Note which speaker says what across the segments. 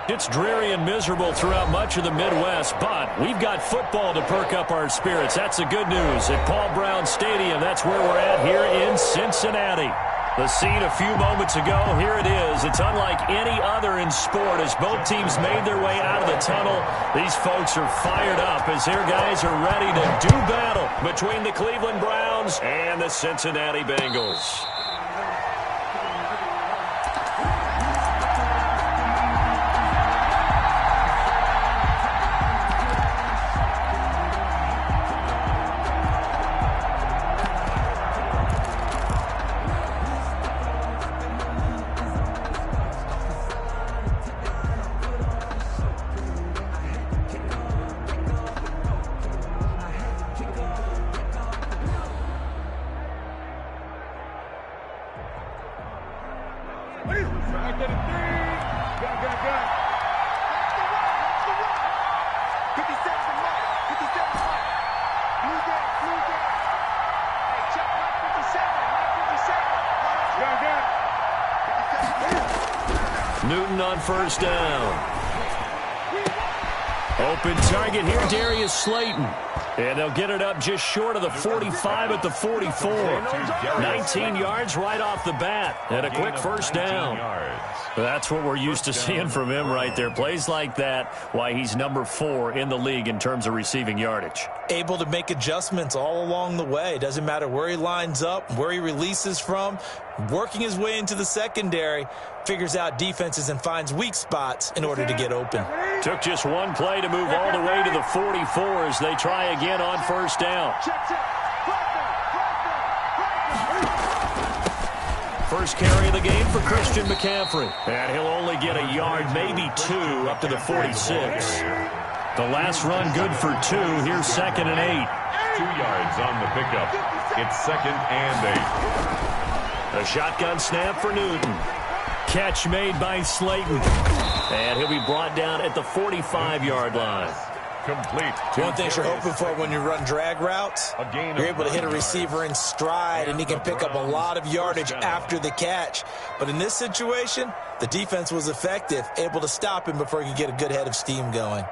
Speaker 1: It's dreary and miserable throughout much of the Midwest, but we've got football to perk up our spirits. That's the good news. At Paul Brown Stadium, that's where we're at here in Cincinnati. The scene a few moments ago, here it is. It's unlike any other in sport as both teams made their way out of the tunnel. These folks are fired up as their guys are ready to do battle between the Cleveland Browns and the Cincinnati Bengals. Newton on first down. Open target here, Darius Slayton. And they'll get it up just short of the 45 at the 44. 19 yards right off the bat. And a quick first down. That's what we're used to seeing from him right there. Plays like that, why he's number 4 in the league in terms of receiving yardage.
Speaker 2: Able to make adjustments all along the way. Doesn't matter where he lines up, where he releases from. Working his way into the secondary, figures out defenses and finds weak spots in order to get open.
Speaker 1: Took just one play to move all the way to the 44 as they try again on first down. First carry of the game for Christian McCaffrey. And he'll only get a yard, maybe 2, up to the 46. The last run good for 2. Here's 2nd and 8.
Speaker 3: 2 yards on the pickup. It's 2nd and 8.
Speaker 1: A shotgun snap for Newton. Catch made by Slayton. And he'll be brought down at the 45-yard line.
Speaker 3: Complete.
Speaker 2: One thing you're hoping for when you run drag routes, you're able to hit a receiver in stride, and he can pick up a lot of yardage after the catch. But in this situation, the defense was effective, able to stop him before he could get a good head of steam going.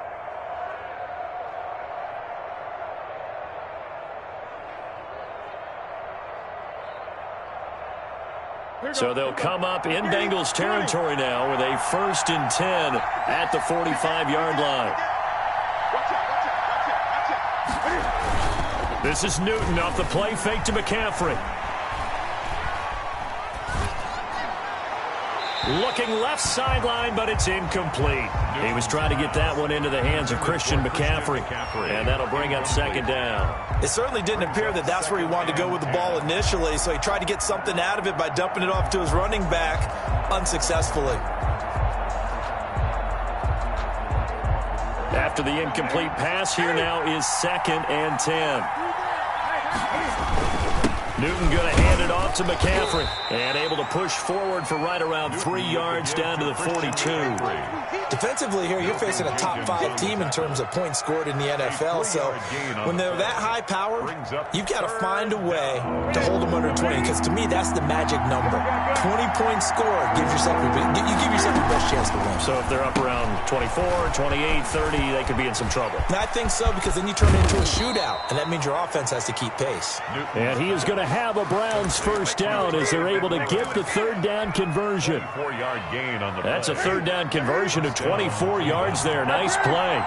Speaker 1: So they'll come up in Bengals territory now with a 1st and 10 at the 45-yard line. This is Newton off the play fake to McCaffrey. Looking left sideline, but it's incomplete. He was trying to get that one into the hands of Christian McCaffrey, and that'll bring up 2nd down.
Speaker 2: It certainly didn't appear that that's where he wanted to go with the ball initially, so he tried to get something out of it by dumping it off to his running back unsuccessfully.
Speaker 1: After the incomplete pass, here now is 2nd and 10. Newton going to hand it off to McCaffrey and able to push forward for right around 3 yards down to the 42.
Speaker 2: Defensively here, you're facing a top 5 team in terms of points scored in the NFL. So when they're that high powered, you've got to find a way to hold them under 20, because to me, that's the magic number. 20 points scored gives yourself give yourself your best chance to win.
Speaker 1: So if they're up around 24, 28, 30, they could be in some trouble.
Speaker 2: And I think so, because then you turn it into a shootout, and that means your offense has to keep pace.
Speaker 1: And he is going to have a Browns first down as they're able to get the 3rd down conversion.
Speaker 3: 4-yard gain on the play.
Speaker 1: That's a 3rd down conversion of 24 yards there. Nice play.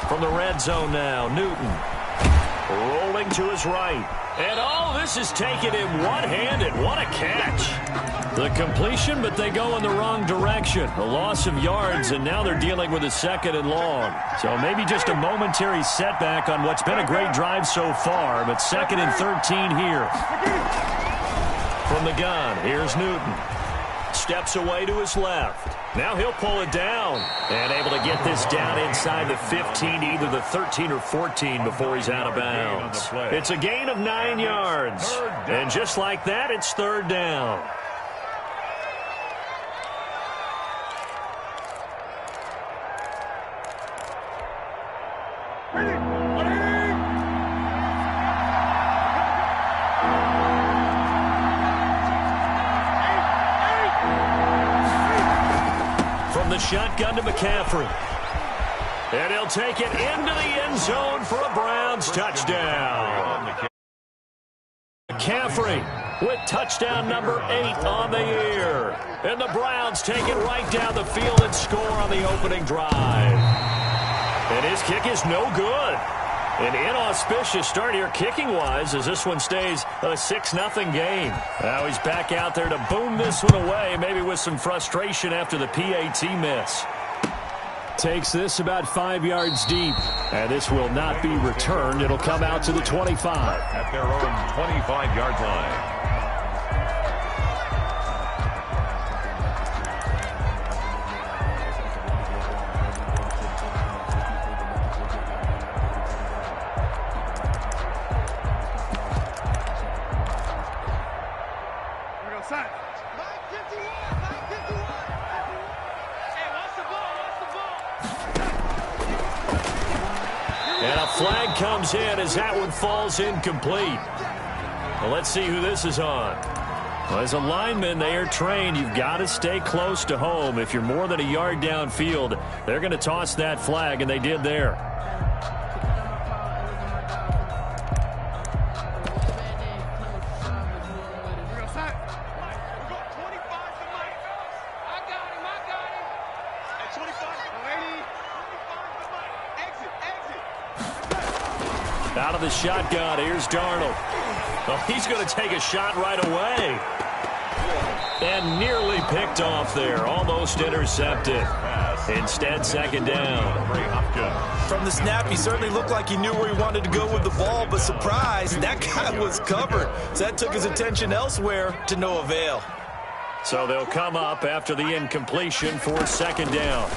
Speaker 1: From the red zone now, Newton rolling to his right. And this is taken in one-handed. What a catch. The completion, but they go in the wrong direction. A loss of yards, and now they're dealing with a 2nd and long. So maybe just a momentary setback on what's been a great drive so far, but 2nd and 13 here. From the gun, here's Newton. Steps away to his left. Now he'll pull it down and able to get this down inside the 15, either the 13 or 14 before he's out of bounds. It's a gain of 9 yards. And just like that, it's 3rd down. shotgun to McCaffrey. And he'll take it into the end zone for a Browns touchdown. McCaffrey with touchdown number 8 on the year. And the Browns take it right down the field and score on the opening drive. And his kick is no good. An inauspicious start here kicking-wise as this one stays a 6-0 game. Now he's back out there to boom this one away, maybe with some frustration after the PAT miss. Takes this about 5 yards deep, and this will not be returned. It'll come out to the 25.
Speaker 3: At their own 25-yard line.
Speaker 1: And a flag comes in as that one falls incomplete. Well, let's see who this is on. Well, as a lineman, they are trained. You've got to stay close to home. If you're more than a yard downfield, they're going to toss that flag, and they did there. Out of the shotgun, here's Darnold. Well, he's going to take a shot right away. And nearly picked off there, almost intercepted. Instead, second down.
Speaker 2: From the snap, he certainly looked like he knew where he wanted to go with the ball, but surprise, that guy was covered. So that took his attention elsewhere to no avail.
Speaker 1: So they'll come up after the incompletion for second down.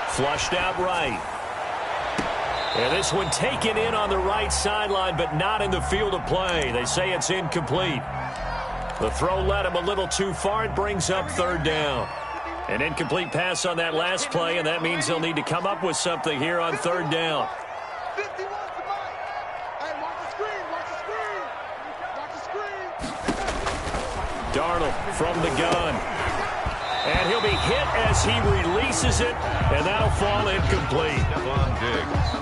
Speaker 1: Flushed out right. And this one taken in on the right sideline, but not in the field of play. They say it's incomplete. The throw led him a little too far. It brings up third down. An incomplete pass on that last play, and that means they'll need to come up with something here on third down. Darnold from the gun. And he'll be hit as he releases it, and that'll fall incomplete.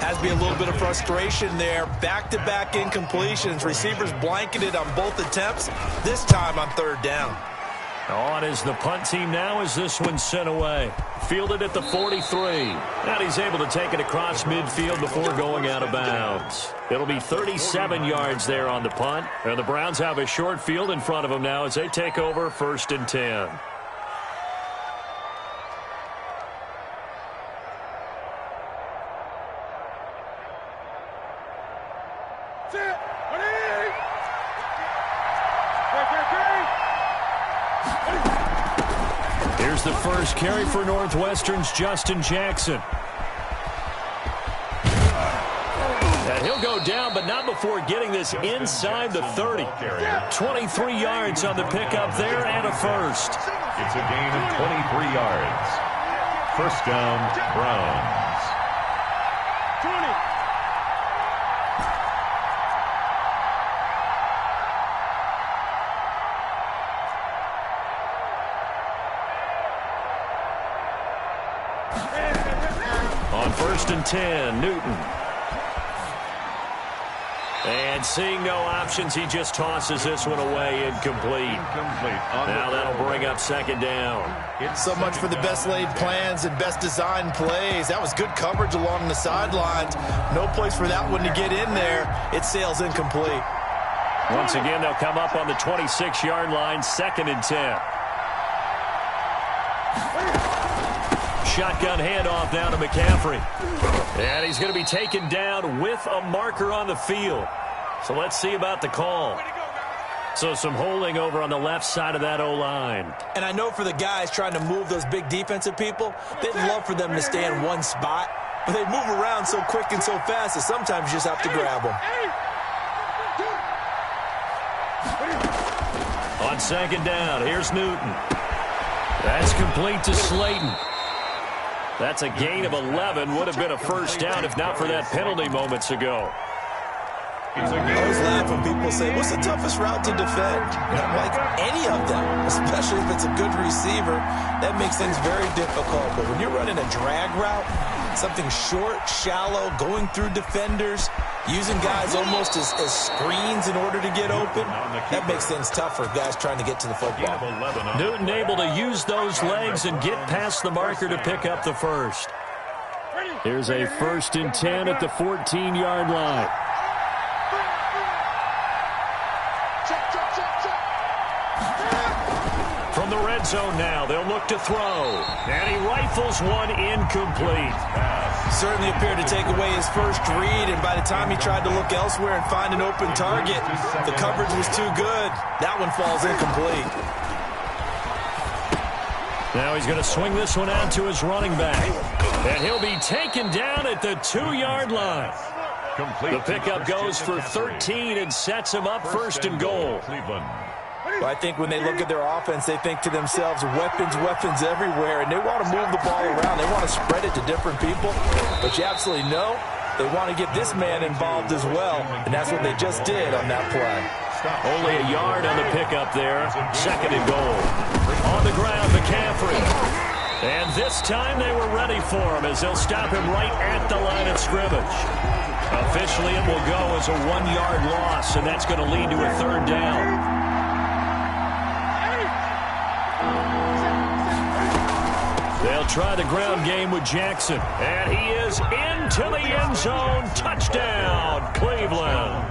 Speaker 2: Has to be a little bit of frustration there. Back-to-back incompletions. Receivers blanketed on both attempts, this time on third down.
Speaker 1: On is the punt team now as this one's sent away. Fielded at the 43. And he's able to take it across midfield before going out of bounds. It'll be 37 yards there on the punt. And the Browns have a short field in front of them now as they take over 1st and 10. Here's the first carry for Northwestern's Justin Jackson. And he'll go down, but not before getting this inside the 30. 23 yards on the pickup there and a first.
Speaker 3: It's a gain of 23 yards. First down, Browns. 20.
Speaker 1: On 1st and 10, Newton. And seeing no options, he just tosses this one away incomplete. Now that'll bring up second down.
Speaker 2: So much for the best laid plans and best designed plays. That was good coverage along the sidelines. No place for that one to get in there. It sails incomplete.
Speaker 1: Once again, they'll come up on the 26-yard line, 2nd and 10. Shotgun handoff now to McCaffrey. And he's going to be taken down with a marker on the field. So let's see about the call. So some holding over on the left side of that O-line.
Speaker 2: And I know for the guys trying to move those big defensive people, they'd love for them to stay in one spot. But they move around so quick and so fast that sometimes you just have to grab them.
Speaker 1: On second down, here's Newton. That's complete to Slayton. That's a gain of 11. Would have been a first down if not for that penalty moments ago.
Speaker 2: I always laugh when people say, what's the toughest route to defend? And I'm like, any of them, especially if it's a good receiver. That makes things very difficult. But when you're running a drag route, something short, shallow, going through defenders, using guys almost as screens in order to get open, that makes things tough for guys trying to get to the football.
Speaker 1: Newton able to use those legs and get past the marker to pick up the first. Here's a 1st and 10 at the 14-yard line. From the red zone now, they'll look to throw. And he rifles one incomplete.
Speaker 2: Certainly appeared to take away his first read, and by the time he tried to look elsewhere and find an open target, the coverage was too good. That one falls incomplete.
Speaker 1: Now he's going to swing this one out to his running back. And he'll be taken down at the 2-yard line. The pickup goes for 13 and sets him up 1st and goal.
Speaker 2: Well, I think when they look at their offense, they think to themselves, weapons, weapons everywhere, and they want to move the ball around. They want to spread it to different people, but you absolutely know they want to get this man involved as well, and that's what they just did on that play.
Speaker 1: Only a yard on the pickup there. 2nd and goal. On the ground, McCaffrey. And this time they were ready for him as they'll stop him right at the line of scrimmage. Officially, it will go as a 1-yard loss, and that's going to lead to a 3rd down. They'll try the ground game with Jackson. And he is into the end zone. Touchdown, Cleveland.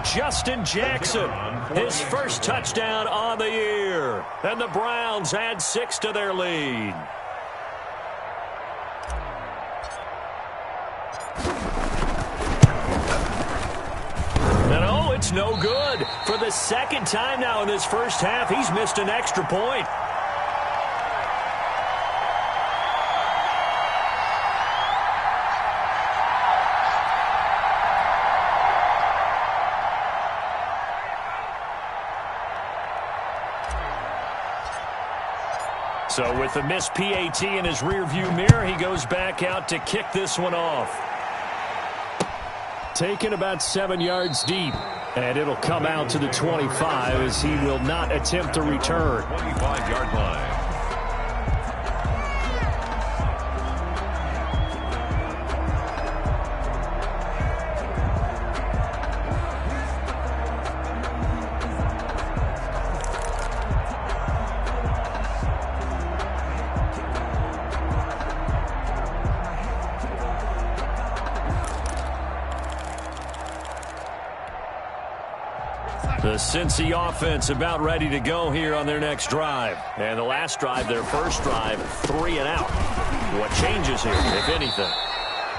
Speaker 1: Justin Jackson, his first touchdown on the year. And the Browns add 6 to their lead. And oh, it's no good. For the 2nd time now in this first half, he's missed an extra point. So with the missed PAT in his rearview mirror, he goes back out to kick this one off. Taken about 7 yards deep, and it'll come out to the 25 as he will not attempt to return.
Speaker 3: 25-yard line.
Speaker 1: The Cincy offense about ready to go here on their next drive. And the last drive, their first drive, 3 and out. What changes here, if anything?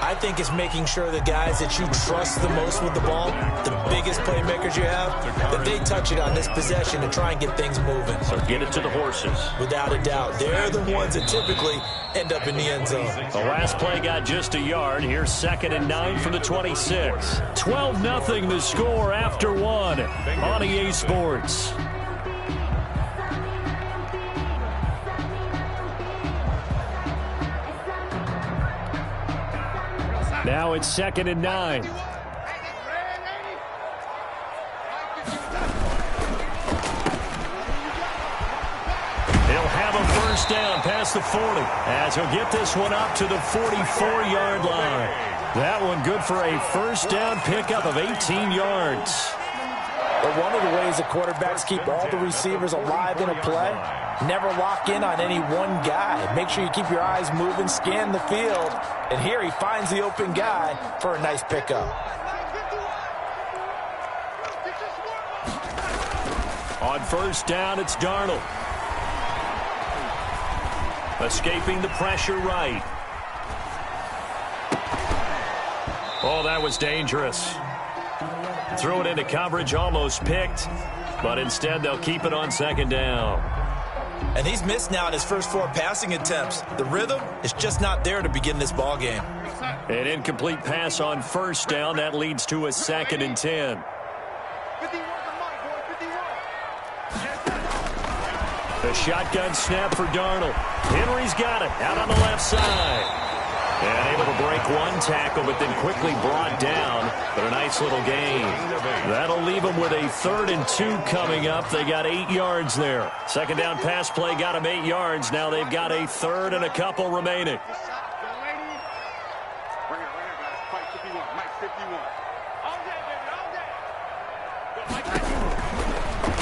Speaker 2: I think it's making sure the guys that you trust the most with the ball, the biggest playmakers you have, that they touch it on this possession to try and get things moving.
Speaker 1: So get it to the horses.
Speaker 2: Without a doubt. They're the ones that typically end up in the end zone.
Speaker 1: The last play got just a yard. Here's 2nd and 9 from the 26. 12-0 the score after 1 on EA Sports. Now it's 2nd and 9. He'll have a first down past the 40 as he'll get this one up to the 44-yard line. That one good for a first down pickup of 18 yards.
Speaker 2: But one of the ways the quarterbacks keep all the receivers alive in a play, never lock in on any one guy. Make sure you keep your eyes moving, scan the field. And here he finds the open guy for a nice pickup.
Speaker 1: On first down, it's Darnold. Escaping the pressure right. Oh, that was dangerous. Threw it into coverage, almost picked. But instead, they'll keep it on 2nd down.
Speaker 2: And he's missed now in his first 4 passing attempts. The rhythm is just not there to begin this ball game.
Speaker 1: An incomplete pass on first down. That leads to a 2nd and 10. The shotgun snap for Darnold. Henry's got it out on the left side. And able to break one tackle, but then quickly brought down. But a nice little gain. That'll leave them with a 3rd and 2 coming up. They got 8 yards there. Second down pass play got them 8 yards. Now they've got a 3rd and a couple remaining.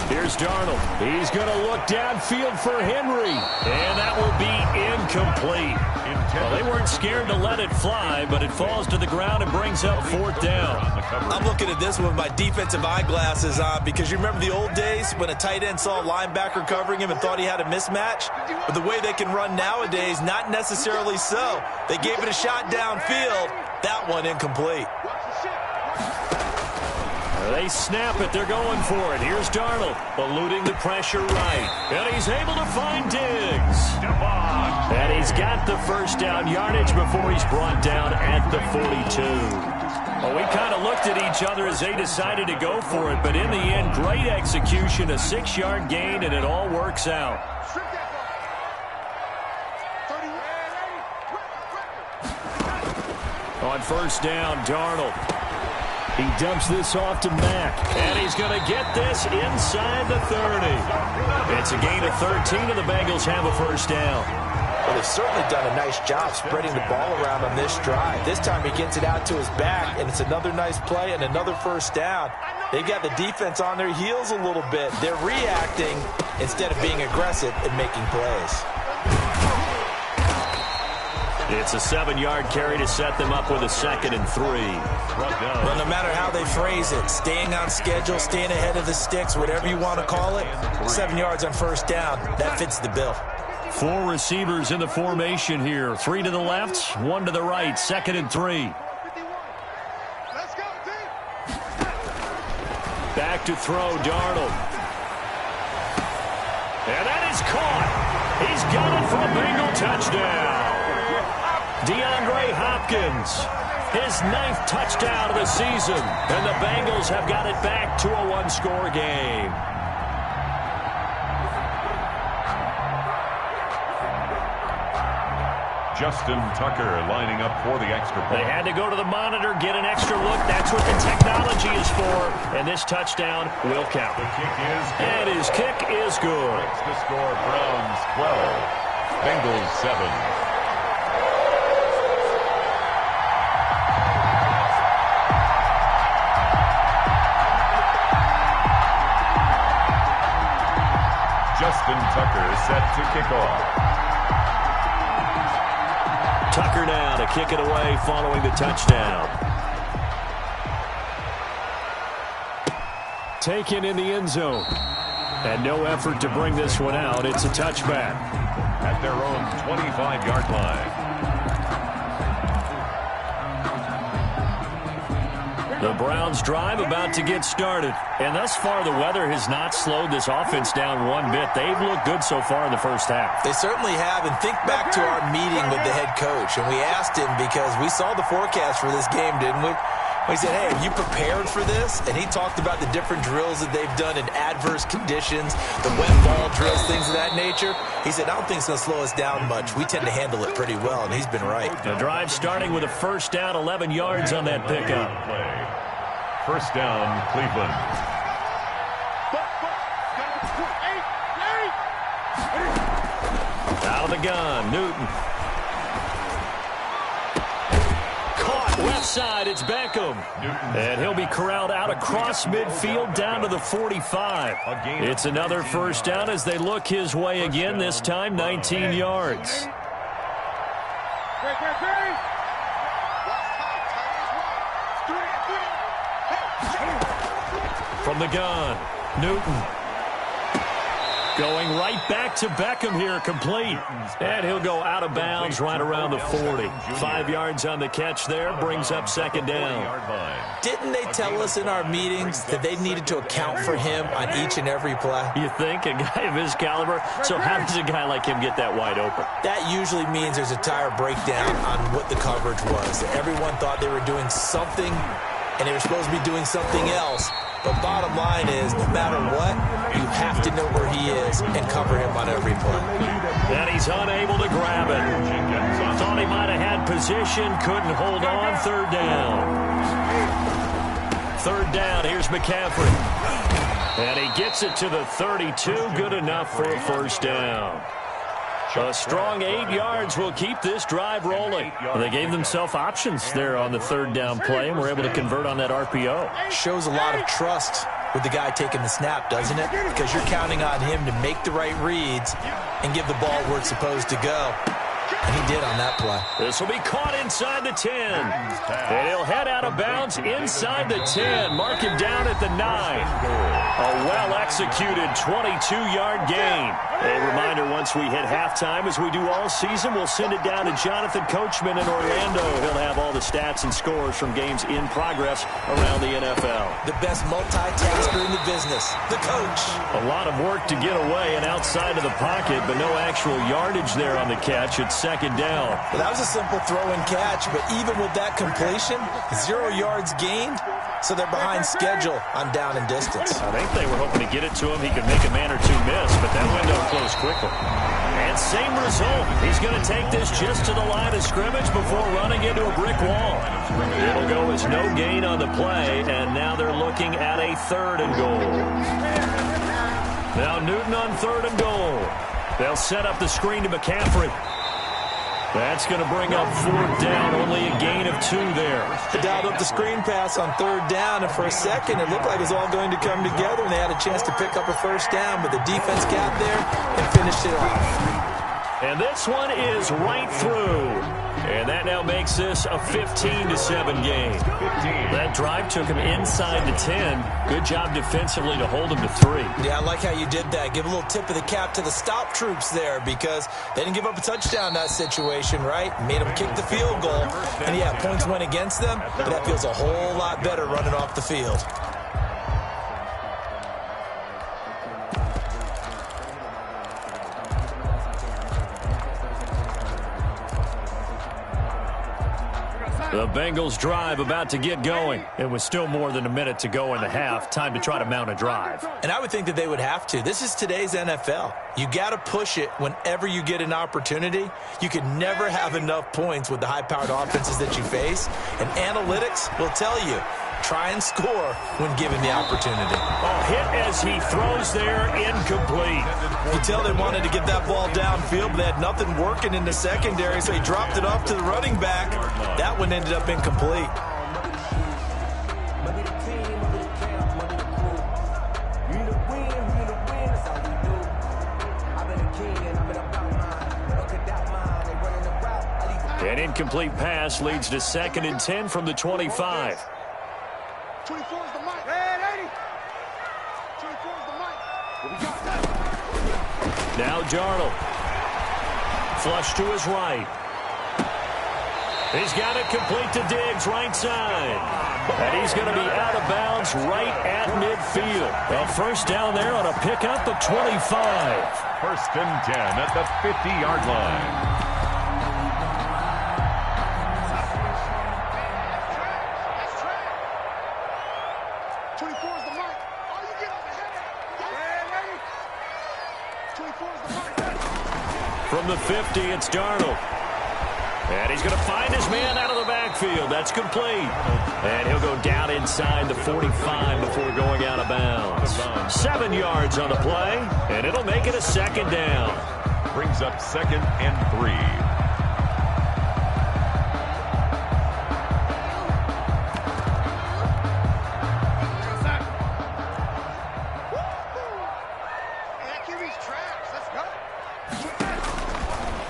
Speaker 1: Here's Darnold. He's going to look downfield for Henry. And that will be incomplete. Well, they weren't scared to let it fly, but it falls to the ground and brings up 4th down.
Speaker 2: I'm looking at this one with my defensive eyeglasses on because you remember the old days when a tight end saw a linebacker covering him and thought he had a mismatch? But the way they can run nowadays, not necessarily so. They gave it a shot downfield. That one incomplete.
Speaker 1: They snap it. They're going for it. Here's Darnold, eluding the pressure right. And he's able to find Diggs. And he's got the first down yardage before he's brought down at the 42. Well, we kind of looked at each other as they decided to go for it. But in the end, great execution, a 6-yard gain, and it all works out. On first down, Darnold. He dumps this off to Mack, and he's going to get this inside the 30. It's a gain of 13, and the Bengals have a first down.
Speaker 2: Well, they've certainly done a nice job spreading the ball around on this drive. This time he gets it out to his back, and it's another nice play and another first down. They've got the defense on their heels a little bit. They're reacting instead of being aggressive and making plays.
Speaker 1: It's a 7-yard carry to set them up with a 2nd and 3.
Speaker 2: Well, no matter how they phrase it, staying on schedule, staying ahead of the sticks, whatever you want to call it, 7 yards on first down, that fits the bill.
Speaker 1: 4 receivers in the formation here. 3 to the left, 1 to the right, 2nd and 3. Back to throw, Darnold. And that is caught. He's got it for a Bengal touchdown. DeAndre Hopkins, his 9th touchdown of the season, and the Bengals have got it back to a 1-score game.
Speaker 3: Justin Tucker lining up for the extra point.
Speaker 1: They had to go to the monitor, get an extra look. That's what the technology is for, and this touchdown will count.
Speaker 3: The kick is good.
Speaker 1: And his kick is good.
Speaker 3: It's the score, Browns 12, Bengals 7. Justin Tucker is set to kick off.
Speaker 1: Tucker now to kick it away following the touchdown. Taken in the end zone. And no effort to bring this one out. It's a touchback.
Speaker 3: At their own 25-yard line.
Speaker 1: The Browns drive about to get started. And thus far, the weather has not slowed this offense down one bit. They've looked good so far in the first half.
Speaker 2: They certainly have. And think back to our meeting with the head coach. And we asked him because we saw the forecast for this game, didn't we? We said, hey, are you prepared for this? And he talked about the different drills that they've done in adverse conditions, the wet ball drills, things of that nature. He said, I don't think it's going to slow us down much. We tend to handle it pretty well, and he's been right.
Speaker 1: The drive starting with a first down, 11 yards on that pickup.
Speaker 3: First down, Cleveland.
Speaker 1: Out of the gun, Newton. Caught left side, it's Beckham. And he'll be corralled out across midfield down to the 45. It's another first down as they look his way again, this time 19 yards. From the gun, Newton. Going right back to Beckham here, complete. And he'll go out of bounds right around the 40. 5 yards on the catch there, brings up second down.
Speaker 2: Didn't they tell us in our meetings that they needed to account for him on each and every play?
Speaker 1: You think? A guy of his caliber? So how does a guy like him get that wide open?
Speaker 2: That usually means there's a tire breakdown on what the coverage was. Everyone thought they were doing something, and they were supposed to be doing something else. But bottom line is, no matter what, you have to know where he is and cover him on every play.
Speaker 1: And he's unable to grab it. Thought he might have had position, couldn't hold on. Third down. Third down, here's McCaffrey. And he gets it to the 32, good enough for a first down. A strong 8 yards will keep this drive rolling. They gave themselves options there on the third down play and were able to convert on that RPO.
Speaker 2: Shows a lot of trust with the guy taking the snap, doesn't it? Because you're counting on him to make the right reads and give the ball where it's supposed to go. And he did on that play.
Speaker 1: This will be caught inside the 10. And he'll head out of bounds inside the 10. Mark him down at the 9. A well-executed 22-yard gain. A reminder, once we hit halftime, as we do all season, we'll send it down to Jonathan Coachman in Orlando. He'll have all the stats and scores from games in progress around the NFL.
Speaker 2: The best multitasker in the business, the coach.
Speaker 1: A lot of work to get away and outside of the pocket, but no actual yardage there on the catch. It's second down.
Speaker 2: Well, that was a simple throw and catch, but even with that completion, 0 yards gained, so they're behind schedule on down and distance.
Speaker 1: I think they were hoping to get it to him. He could make a man or two miss, but that window closed quickly. And same result. He's going to take this just to the line of scrimmage before running into a brick wall. It'll go as no gain on the play, and now they're looking at a third and goal. Now Newton on third and goal. They'll set up the screen to McCaffrey. That's going to bring up fourth down, only a gain of 2 there.
Speaker 2: They dialed up the screen pass on third down, and for a second it looked like it was all going to come together, and they had a chance to pick up a first down, but the defense got there and finished it off.
Speaker 1: And this one is right through. And that now makes this a 15-7 game. That drive took him inside the 10. Good job defensively to hold him to 3.
Speaker 2: Yeah, I like how you did that. Give a little tip of the cap to the stop troops there, because they didn't give up a touchdown in that situation, right? Made them kick the field goal. And yeah, points went against them, but that feels a whole lot better running off the field.
Speaker 1: The Bengals drive about to get going. It was still more than a minute to go in the half. Time to try to mount a drive.
Speaker 2: And I would think that they would have to. This is today's NFL. You got to push it whenever you get an opportunity. You can never have enough points with the high-powered offenses that you face. And analytics will tell you, try and score when given the opportunity.
Speaker 1: A hit as he throws there, incomplete.
Speaker 2: You tell they wanted to get that ball downfield, but they had nothing working in the secondary, so he dropped it off to the running back. That one ended up incomplete.
Speaker 1: An incomplete pass leads to 2nd and 10 from the 25.
Speaker 4: 24 is the mic. Red 80. 24 is the mic. What we got?
Speaker 1: Now Darnold. Flush to his right. He's got it complete to Diggs, right side. And he's going to be out of bounds right at midfield. A first down there on a pickup of 25.
Speaker 3: 1st and 10 at the 50-yard line.
Speaker 1: From the 50, it's Darnold. And he's going to find his man out of the backfield. That's complete. And he'll go down inside the 45 before going out of bounds. 7 yards on the play, and it'll make it a 2nd down.
Speaker 3: Brings up 2nd and 3.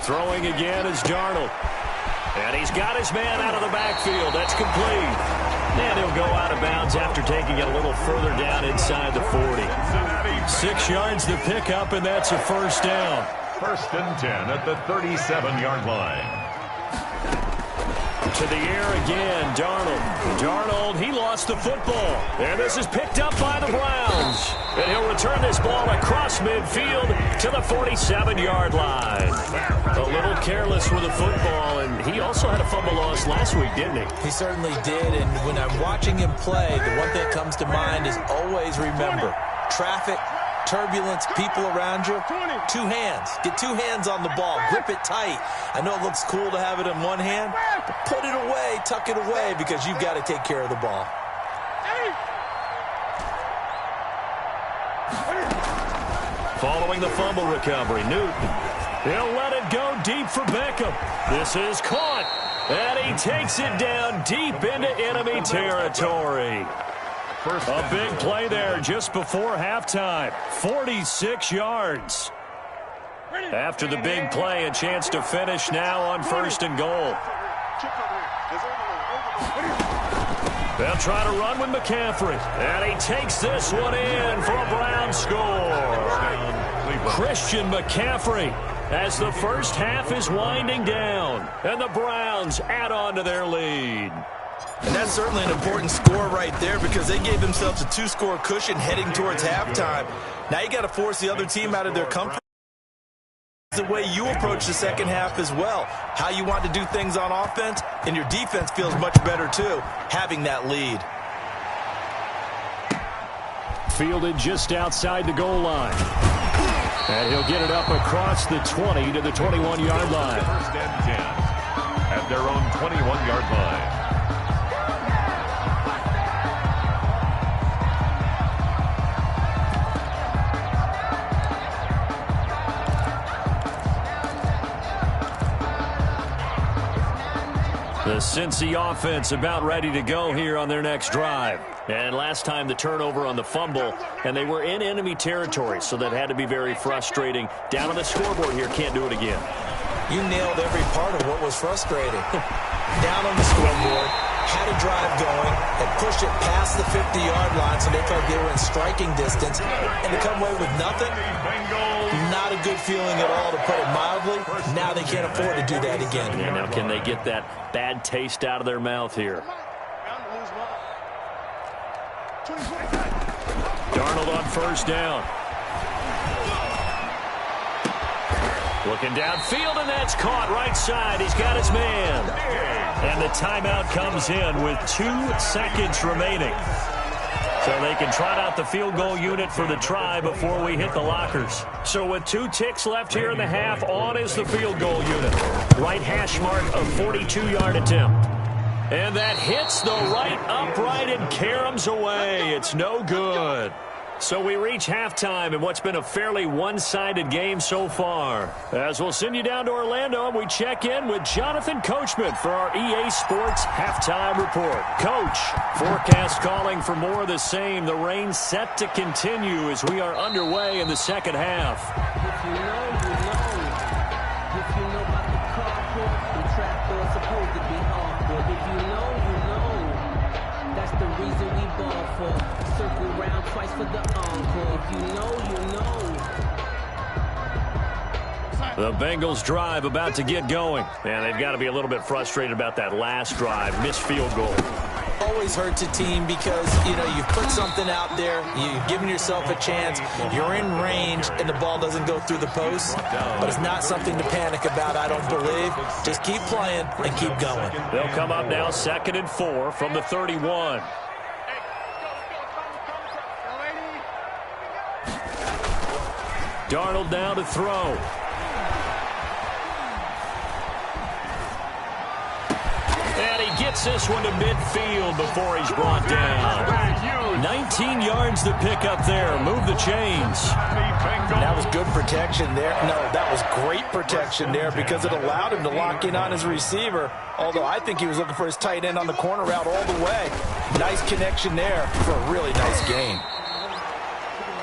Speaker 1: Throwing again is Darnold. And he's got his man out of the backfield. That's complete. And he'll go out of bounds after taking it a little further down inside the 40. 6 yards to pick up, and that's a first down.
Speaker 3: 1st and 10 at the 37-yard line.
Speaker 1: To the air again, Darnold. Darnold, he lost the football. And this is picked up by the Browns. And he'll return this ball across midfield to the 47-yard line. A little careless with the football, and he also had a fumble loss last week, didn't he?
Speaker 2: He certainly did, and when I'm watching him play, the one thing that comes to mind is always remember, traffic turbulence, people around you. 2 hands. Get 2 hands on the ball. Grip it tight. I know it looks cool to have it in one hand, but put it away, tuck it away, because you've got to take care of the ball.
Speaker 1: Following the fumble recovery, Newton. He'll let it go deep for Beckham. This is caught, and he takes it down deep into enemy territory. A big play there just before halftime. 46 yards. After the big play, a chance to finish now on 1st and goal. They'll try to run with McCaffrey. And he takes this one in for a Brown score. Christian McCaffrey as the first half is winding down. And the Browns add on to their lead.
Speaker 2: And that's certainly an important score right there because they gave themselves a 2-score cushion heading towards halftime. Now you got to force the other team out of their comfort. The way you approach the second half as well. How you want to do things on offense, and your defense feels much better too, having that lead.
Speaker 1: Fielded just outside the goal line. And he'll get it up across the 20 to the 21-yard line.
Speaker 3: 1st and 10 at their own 21-yard line.
Speaker 1: The Cincy offense about ready to go here on their next drive. And last time the turnover on the fumble, and they were in enemy territory, so that had to be very frustrating. Down on the scoreboard here, can't do it again.
Speaker 2: You nailed every part of what was frustrating. Down on the scoreboard, had a drive going, and pushed it past the 50-yard line so they felt they were in striking distance, and to come away with nothing, not a good feeling at all, to put it mildly. Now they can't afford to do that again.
Speaker 1: Yeah, now can they get that bad taste out of their mouth here? Darnold on 1st down. Looking downfield, and that's caught right side. He's got his man. And the timeout comes in with 2 seconds remaining. So they can trot out the field goal unit for the try before we hit the lockers. So with 2 ticks left here in the half, on is the field goal unit. Right hash mark, a 42-yard attempt. And that hits the right upright and caroms away. It's no good. So we reach halftime in what's been a fairly one-sided game so far. As we'll send you down to Orlando, and we check in with Jonathan Coachman for our EA Sports Halftime Report. Coach, forecast calling for more of the same. The rain set to continue as we are underway in the second half.
Speaker 5: If you know, you know. If you know about the carport, the trapdoor's supposed to be awkward. If you know, you know. That's the reason we ball for. Circle round twice for the encore. If you know, you know.
Speaker 1: The Bengals drive about to get going. And they've got to be a little bit frustrated about that last drive. Missed field goal.
Speaker 2: Always hurts a team because, you know, you've put something out there, you've given yourself a chance, you're in range, and the ball doesn't go through the post. But it's not something to panic about, I don't believe. Just keep playing and keep going.
Speaker 1: They'll come up now 2nd and 4 from the 31. Darnold down to throw. And he gets this one to midfield before he's brought down. 19 yards to pick up there. Move the chains.
Speaker 2: That was good protection there. No, that was great protection there because it allowed him to lock in on his receiver. Although I think he was looking for his tight end on the corner route all the way. Nice connection there for a really nice gain.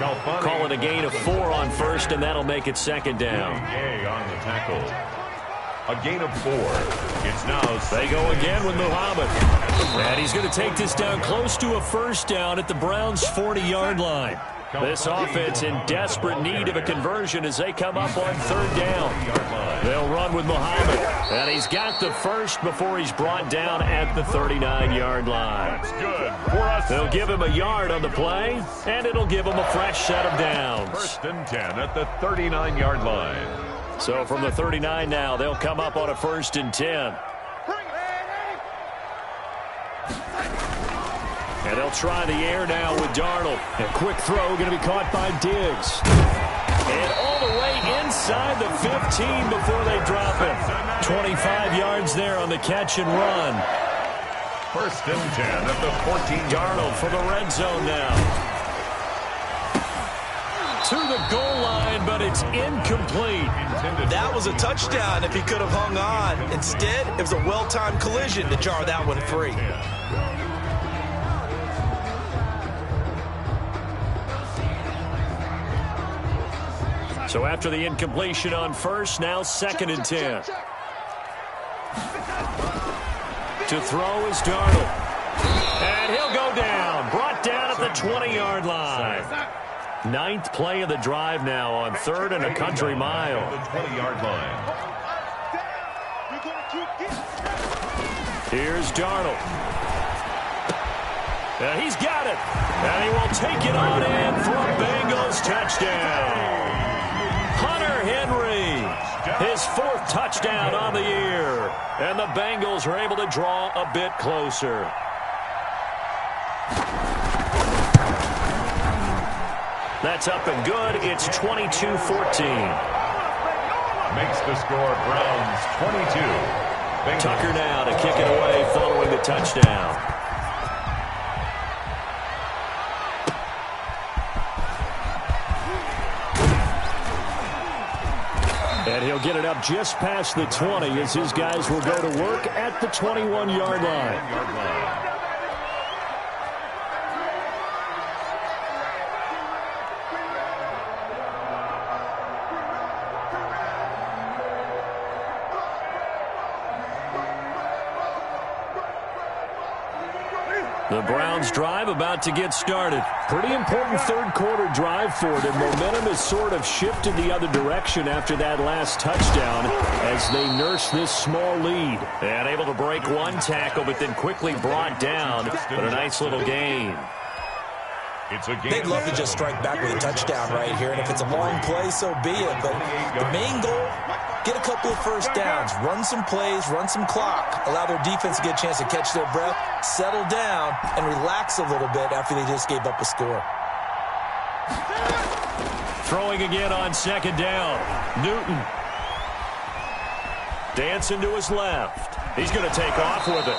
Speaker 1: Call it a gain of 4 on 1st, and that'll make it 2nd down.
Speaker 3: On the tackle. A gain of 4. It's now
Speaker 1: they go again with Muhammad. And he's going to take this down close to a 1st down at the Browns' 40-yard line. This offense in desperate need of a conversion as they come up on 3rd down. They'll run with Muhammad. And he's got the 1st before he's brought down at the 39-yard line. They'll give him a yard on the play, and it'll give him a fresh set of downs.
Speaker 3: 1st and 10 at the 39-yard line.
Speaker 1: So from the 39 now, they'll come up on a 1st and 10. And they'll try the air now with Darnold. A quick throw going to be caught by Diggs. And all the way inside the 15 before they drop it. 25 yards there on the catch and run.
Speaker 3: First and 10 at the 14.
Speaker 1: Darnold for the red zone now. To the goal line, but it's incomplete.
Speaker 2: That was a touchdown if he could have hung on. Instead, it was a well-timed collision to jar that one free.
Speaker 1: So after the incompletion on first, now second and 10. To throw is Darnold. And he'll go down. Brought down at the 20-yard line. Ninth play of the drive now on third and a country mile.
Speaker 3: The 20-yard line.
Speaker 1: Here's Darnold. And he's got it. And he will take it on in for a Bengals touchdown. Hunter Henry, his fourth touchdown on the year. And the Bengals are able to draw a bit closer. That's up and good. It's 22-14.
Speaker 3: Makes the score Browns 22. Bengals.
Speaker 1: Tucker now to kick it away following the touchdown. And he'll get it up just past the 20 as his guys will go to work at the 21-yard line. The Browns drive about to get started. Pretty important third quarter drive for them. Momentum has sort of shifted the other direction after that last touchdown as they nurse this small lead. And able to break one tackle, but then quickly brought down. But a nice little gain.
Speaker 2: They'd love to just strike back with a touchdown right here, and if it's a long play, so be it. But the main goal, get a couple of first downs, run some plays, run some clock, allow their defense to get a chance to catch their breath, settle down, and relax a little bit after they just gave up a score.
Speaker 1: Throwing again on second down. Newton. Dancing to his left. He's going to take off with it.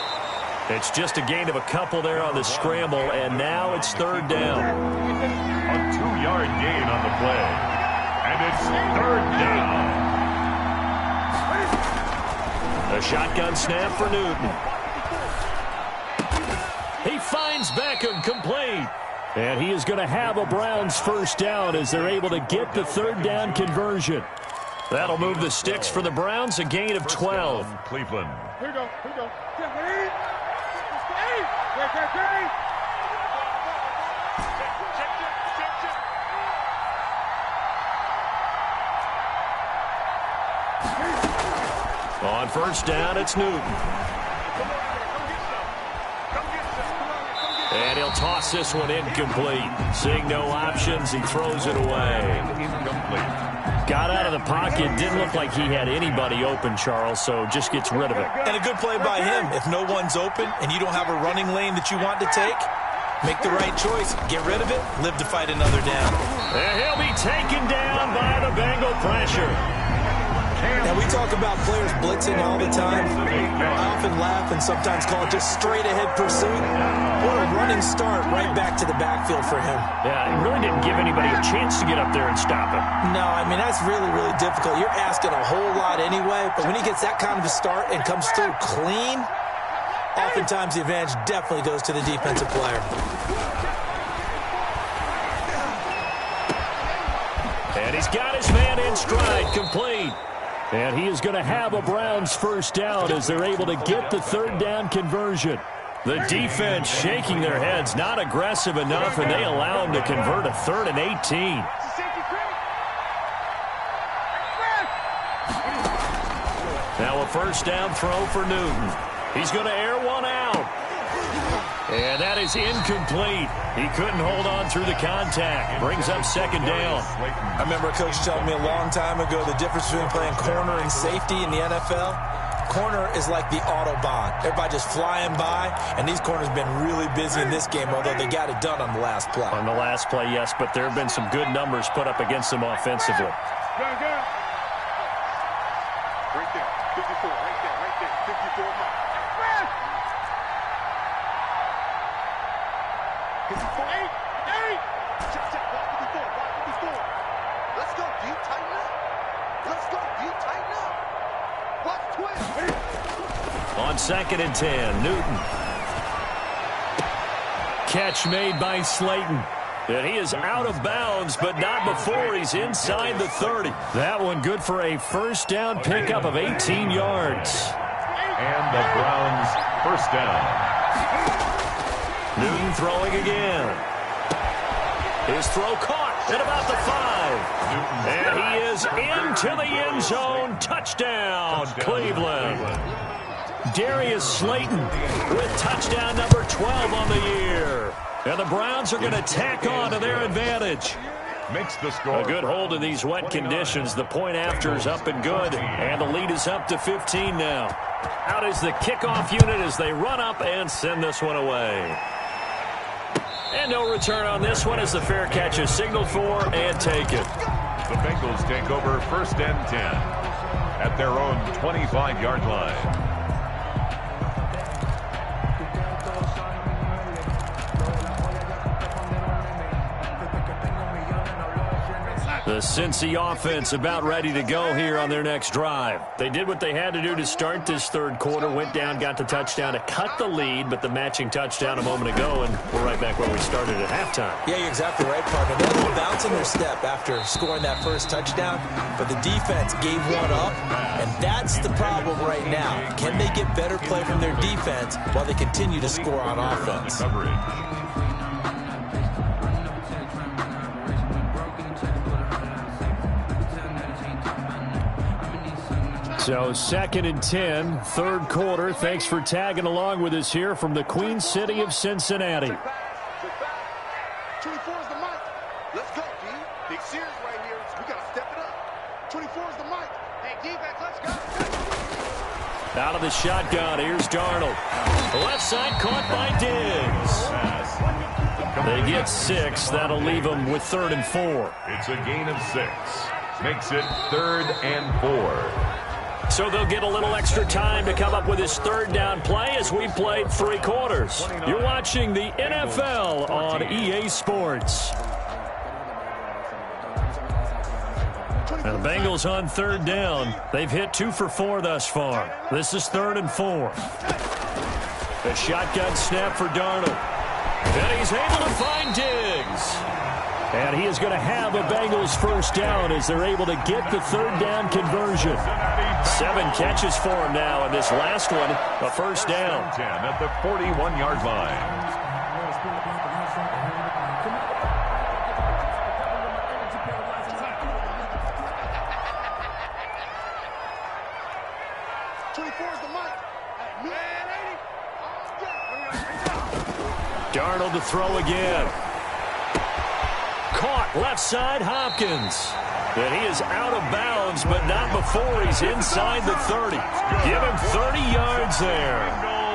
Speaker 1: It's just a gain of a couple there on the scramble, and now it's third down.
Speaker 3: A 2-yard gain on the play. And it's third down.
Speaker 1: A shotgun snap for Newton. He finds Beckham complete. And he is going to have a Browns first down as they're able to get the third down conversion. That'll move the sticks for the Browns, a gain of 12.
Speaker 3: Cleveland.
Speaker 4: Here we go. Here we go.
Speaker 1: On first down, it's Newton. And he'll toss this one incomplete. Seeing no options, he throws it away. Got out of the pocket, didn't look like he had anybody open, Charles, so just gets rid of it.
Speaker 2: And a good play by him. If no one's open and you don't have a running lane that you want to take, make the right choice. Get rid of it, live to fight another down.
Speaker 1: And he'll be taken down by the Bengal pressure.
Speaker 2: Now, we talk about players blitzing all the time. I often laugh and sometimes call it just straight-ahead pursuit. What a running start right back to the backfield for him.
Speaker 1: Yeah, he really didn't give anybody a chance to get up there and stop him.
Speaker 2: No, I mean, that's really, really difficult. You're asking a whole lot anyway, but when he gets that kind of a start and comes through clean, oftentimes the advantage definitely goes to the defensive player.
Speaker 1: And he's got his man in stride, complete. And he is going to have a Browns first down as they're able to get the third down conversion. The defense shaking their heads, not aggressive enough, and they allow him to convert a 3rd and 18. Now a first down throw for Newton. He's going to air one out. And that is incomplete. He couldn't hold on through the contact. Brings up second down.
Speaker 2: I remember a coach telling me a long time ago the difference between playing corner and safety in the NFL. corner is like the Autobahn. Everybody just flying by, and these corners have been really busy in this game, although they got it done on the last play.
Speaker 1: On the last play, yes, but there have been some good numbers put up against them offensively.
Speaker 4: Right there, 54, right there, 54 mark. 54, 8. Check, block 54. Let's go, deep, tighten up. Let's go, deep, tighten up. Watch twist.
Speaker 1: On 2nd and 10, Newton. Catch made by Slayton. And he is out of bounds, but not before he's inside the 30. That one good for a first down pickup of 18 yards.
Speaker 3: And the Browns first down.
Speaker 1: Newton throwing again. His throw caught at about the 5. And he is into the end zone. Touchdown, Cleveland. Darius Slayton with touchdown number 12 on the year. And the Browns are going to tack on to their advantage.
Speaker 3: Makes the score.
Speaker 1: A good hold in these wet conditions. The point after is up and good. And the lead is up to 15 now. Out is the kickoff unit as they run up and send this one away. And no return on this one as the fair catch is signaled for and taken.
Speaker 3: The Bengals take over 1st and 10 at their own 25-yard line.
Speaker 1: The Cincy offense about ready to go here on their next drive. They did what they had to do to start this 3rd quarter, went down, got the touchdown to cut the lead, but the matching touchdown a moment ago, and we're right back where we started at halftime.
Speaker 2: Yeah, you're exactly right, partner. They had a little bounce in their step after scoring that first touchdown, but the defense gave one up, and that's the problem right now. Can they get better play from their defense while they continue to score on offense?
Speaker 1: So 2nd and 10, 3rd quarter. Thanks for tagging along with us here from the Queen City of Cincinnati.
Speaker 4: 24 is the mic. Let's go, D. Big series right here. We got to step it up. 24 is the mic. Hey, defense, let's go.
Speaker 1: Out of the shotgun, here's Darnold. Left side caught by Diggs. They get 6. That'll leave them with 3rd and 4.
Speaker 3: It's a gain of 6. Makes it 3rd and 4.
Speaker 1: So they'll get a little extra time to come up with his 3rd down play as we played 3 quarters. You're watching the NFL on EA Sports. Now the Bengals on 3rd down. They've hit 2 for 4 thus far. This is 3rd and 4. A shotgun snap for Darnold. And he's able to find Diggs. And he is going to have a Bengals first down as they're able to get the 3rd down conversion. 7 catches for him now, and this last one, a first down.
Speaker 3: 10 at the 41-yard line.
Speaker 4: 24 is the mic.
Speaker 1: Darnold to throw again. Caught left side, Hopkins. And he is out of bounds, but not before he's inside the 30. Give him 30 yards there.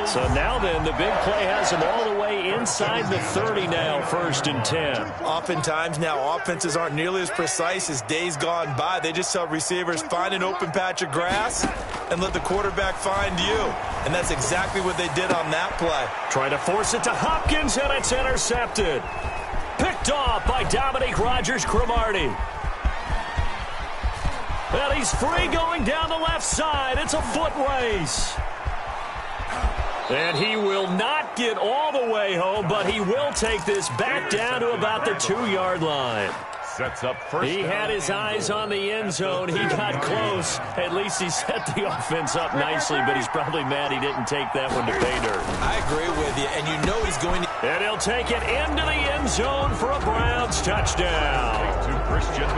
Speaker 1: So now then, the big play has him all the way inside the 30 now, 1st and 10.
Speaker 2: Oftentimes now, offenses aren't nearly as precise as days gone by. They just tell receivers, find an open patch of grass and let the quarterback find you. And that's exactly what they did on that play.
Speaker 1: Trying to force it to Hopkins, and it's intercepted. Picked off by Dominique Rodgers-Cromartie. And he's free going down the left side. It's a foot race. And he will not get all the way home, but he will take this back down to about the 2-yard line.
Speaker 3: Sets up first.
Speaker 1: He had his eyes on the end zone. He got close. At least he set the offense up nicely, but he's probably mad he didn't take that one to pay dirt.
Speaker 2: I agree with you, and you know he's going to...
Speaker 1: And he'll take it into the end zone for a Browns touchdown.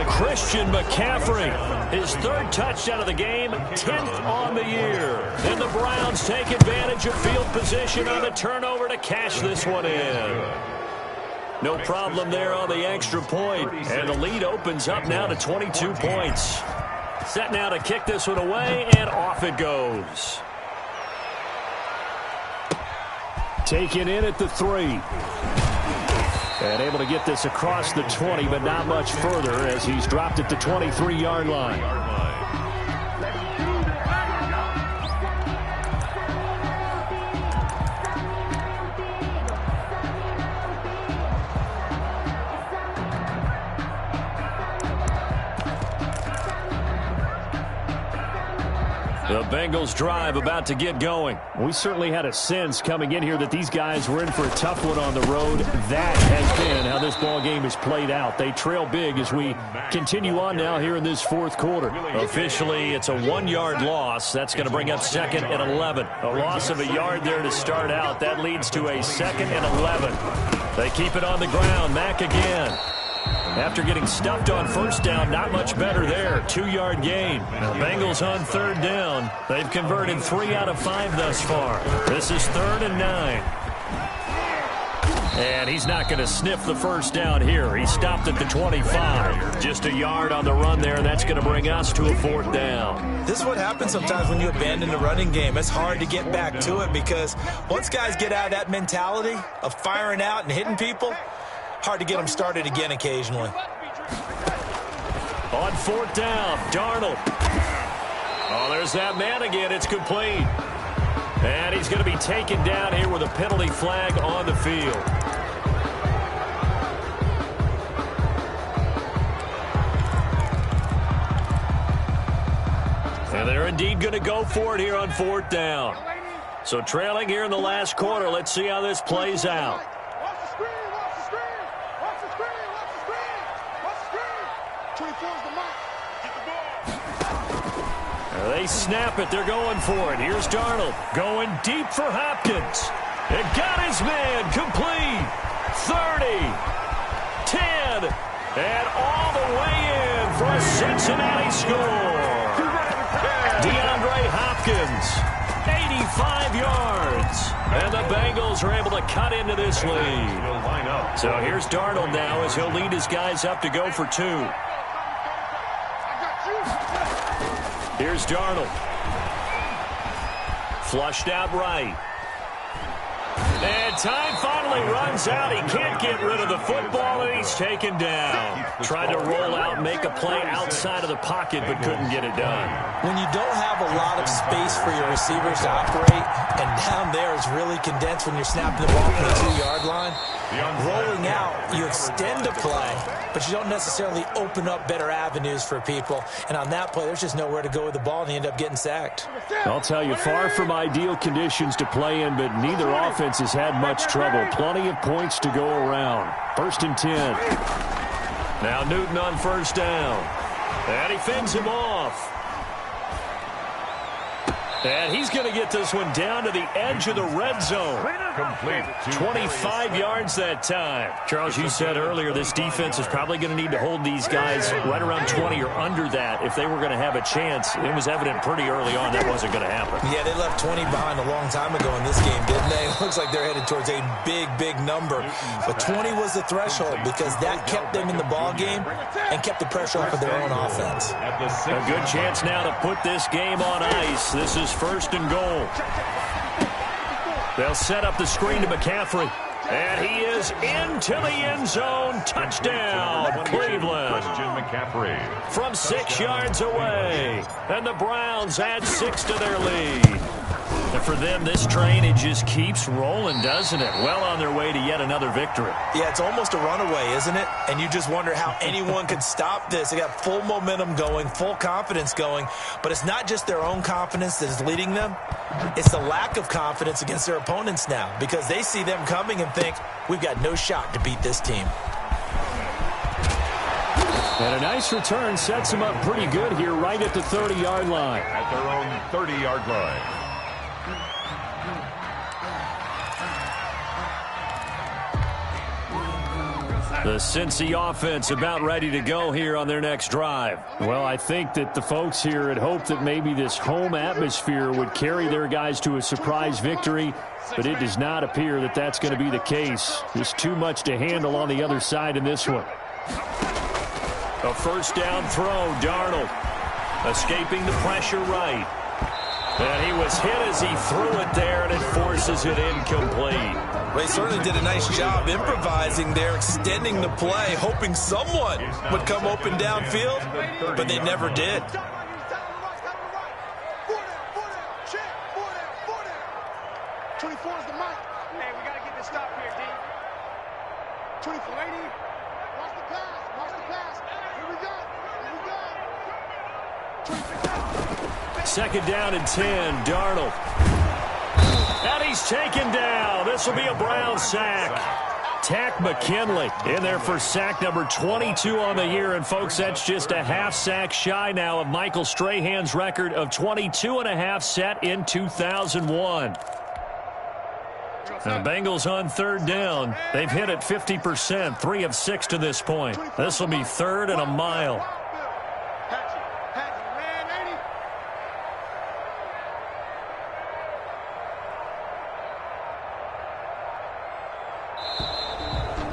Speaker 1: Christian McCaffrey, his 3rd touchdown of the game, 10th on the year. And the Browns take advantage of field position on the turnover to cash this one in. No problem there on the extra point. And the lead opens up now to 22 points. Set now to kick this one away, and off it goes. Taken in at the 3. And able to get this across the 20, but not much further as he's dropped at the 23-yard line. The Bengals drive about to get going. We certainly had a sense coming in here that these guys were in for a tough one on the road. That has been how this ball game has played out. They trail big as we continue on now here in this fourth quarter. Officially, it's a 1-yard loss. That's going to bring up 2nd and 11. A loss of a yard there to start out. That leads to a 2nd and 11. They keep it on the ground. Mack again. After getting stuffed on first down, not much better there. 2-yard gain. The Bengals on 3rd down. They've converted 3 out of 5 thus far. This is 3rd and 9. And he's not going to sniff the first down here. He stopped at the 25. Just a yard on the run there. That's going to bring us to a 4th down.
Speaker 2: This is what happens sometimes when you abandon the running game. It's hard to get back to it because once guys get out of that mentality of firing out and hitting people, hard to get them started again occasionally.
Speaker 1: On 4th down, Darnold. Oh, there's that man again. It's complete. And he's going to be taken down here with a penalty flag on the field. And they're indeed going to go for it here on 4th down. So trailing here in the last quarter. Let's see how this plays out. They snap it. They're going for it. Here's Darnold going deep for Hopkins. It got his man complete. 30, 10, and all the way in for a Cincinnati score. DeAndre Hopkins, 85 yards. And the Bengals are able to cut into this lead. So here's Darnold now as he'll lead his guys up to go for 2. Here's Darnold. Flushed out right. And time finally runs out. He can't get rid of the football, and he's taken down. Tried to roll out and make a play outside of the pocket, but couldn't get it done.
Speaker 2: When you don't have a lot of space for your receivers to operate, and down there is really condensed when you're snapping the ball from the 2-yard line, rolling out, you extend a play, but you don't necessarily open up better avenues for people. And on that play, there's just nowhere to go with the ball, and you end up getting sacked.
Speaker 1: I'll tell you, far from ideal conditions to play in, but neither offense has had much trouble. Plenty of points to go around. 1st and 10. Now Newton on 1st down. And he fends him off. And he's going to get this one down to the edge of the red zone.
Speaker 3: Complete.
Speaker 1: 25 yards that time. Charles, you said earlier this defense is probably going to need to hold these guys right around 20 or under that if they were going to have a chance. It was evident pretty early on that wasn't going to happen.
Speaker 2: Yeah, they left 20 behind a long time ago in this game, didn't they? It looks like they're headed towards a big, big number. But 20 was the threshold because that kept them in the ball game and kept the pressure off of their own offense.
Speaker 1: A good chance now to put this game on ice. This is 1st and goal. They'll set up the screen to McCaffrey. And he is into the end zone. Touchdown, Cleveland.
Speaker 3: McCaffrey.
Speaker 1: From 6 yards away. And the Browns add 6 to their lead. And for them, this train, it just keeps rolling, doesn't it? Well on their way to yet another victory.
Speaker 2: Yeah, it's almost a runaway, isn't it? And you just wonder how anyone could stop this. They got full momentum going, full confidence going. But it's not just their own confidence that is leading them. It's the lack of confidence against their opponents now because they see them coming and think, we've got no shot to beat this team.
Speaker 1: And a nice return sets them up pretty good here right at the 30-yard line.
Speaker 3: At their own 30-yard line.
Speaker 1: The Cincy offense about ready to go here on their next drive. Well, I think that the folks here had hoped that maybe this home atmosphere would carry their guys to a surprise victory, but it does not appear that that's going to be the case. There's too much to handle on the other side in this one. A 1st down throw, Darnold. Escaping the pressure right. And he was hit as he threw it there, and it forces it incomplete.
Speaker 2: Well, he certainly did a nice job improvising there, extending the play, hoping someone would come open downfield, but they never did.
Speaker 4: 24 is the mic. Hey, we got to get this stop here, D. 24, 80. Watch the pass. Watch the pass. Here we go. Here we go.
Speaker 1: Second down and 10, Darnold. And he's taken down. This will be a Brown sack. Tack McKinley in there for sack number 22 on the year. And, folks, that's just a half sack shy now of Michael Strahan's record of 22.5 set in 2001. And the Bengals on third down. They've hit it 50%, 3 of 6 to this point. This will be third and a mile.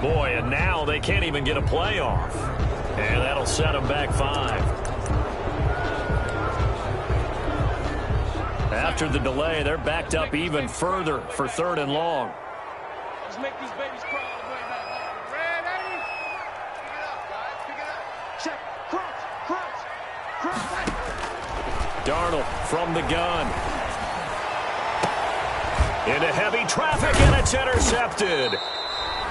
Speaker 1: Boy, and now they can't even get a play off. And that'll set them back 5. After the delay, they're backed up even further for third and long.
Speaker 4: Let's make these babies crawl all the way back. Ready? Pick it up, guys. Pick it up. Check. Crunch.
Speaker 1: Darnold from the gun. Into heavy traffic, and it's intercepted.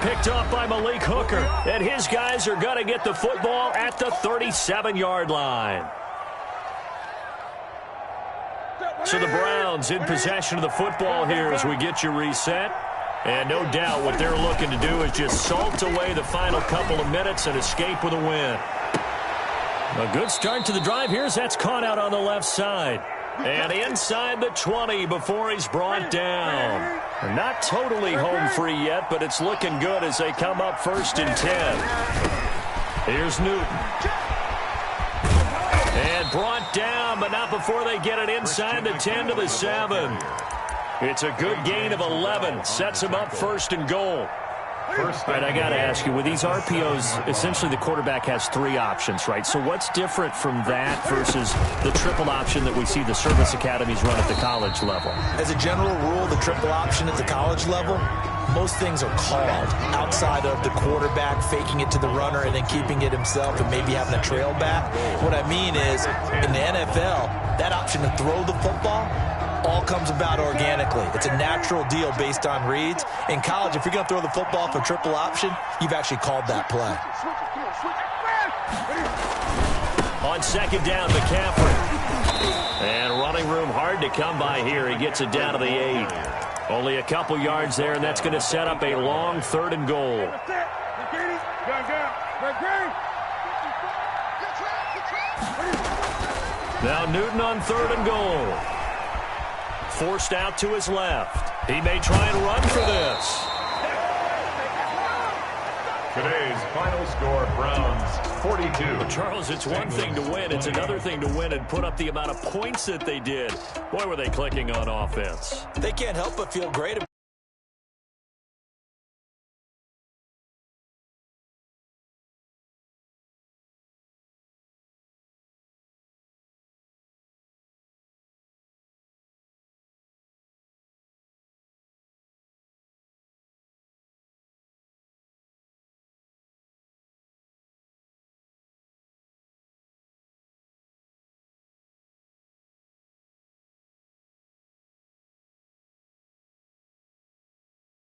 Speaker 1: Picked off by Malik Hooker. And his guys are going to get the football at the 37-yard line. So the Browns in possession of the football here as we get you reset. And no doubt what they're looking to do is just salt away the final couple of minutes and escape with a win. A good start to the drive here as that's caught out on the left side. And inside the 20 before he's brought down. Not totally home free yet, but it's looking good as they come up 1st and 10. Here's Newton. And brought down, but not before they get it inside the 10 to the 7. It's a good gain of 11. Sets them up 1st and goal. All right, I got to ask you, with these RPOs, essentially the quarterback has 3 options, right? So what's different from that versus the triple option that we see the service academies run at the college level?
Speaker 2: As a general rule, the triple option at the college level, most things are called outside of the quarterback faking it to the runner and then keeping it himself and maybe having a trail back. What I mean is, in the NFL, that option to throw the football all comes about organically. It's a natural deal based on reads. In college, if you're going to throw the football for triple option, you've actually called that play.
Speaker 1: On second down, McCaffrey. And running room hard to come by here. He gets it down to the 8. Only a couple yards there, and that's going to set up a long 3rd and goal. Now Newton on 3rd and goal. Forced out to his left. He may try and run for this.
Speaker 3: Today's final score, Browns 42.
Speaker 1: Well, Charles, it's one thing to win. It's another thing to win and put up the amount of points that they did. Boy, were they clicking on offense.
Speaker 2: They can't help but feel great about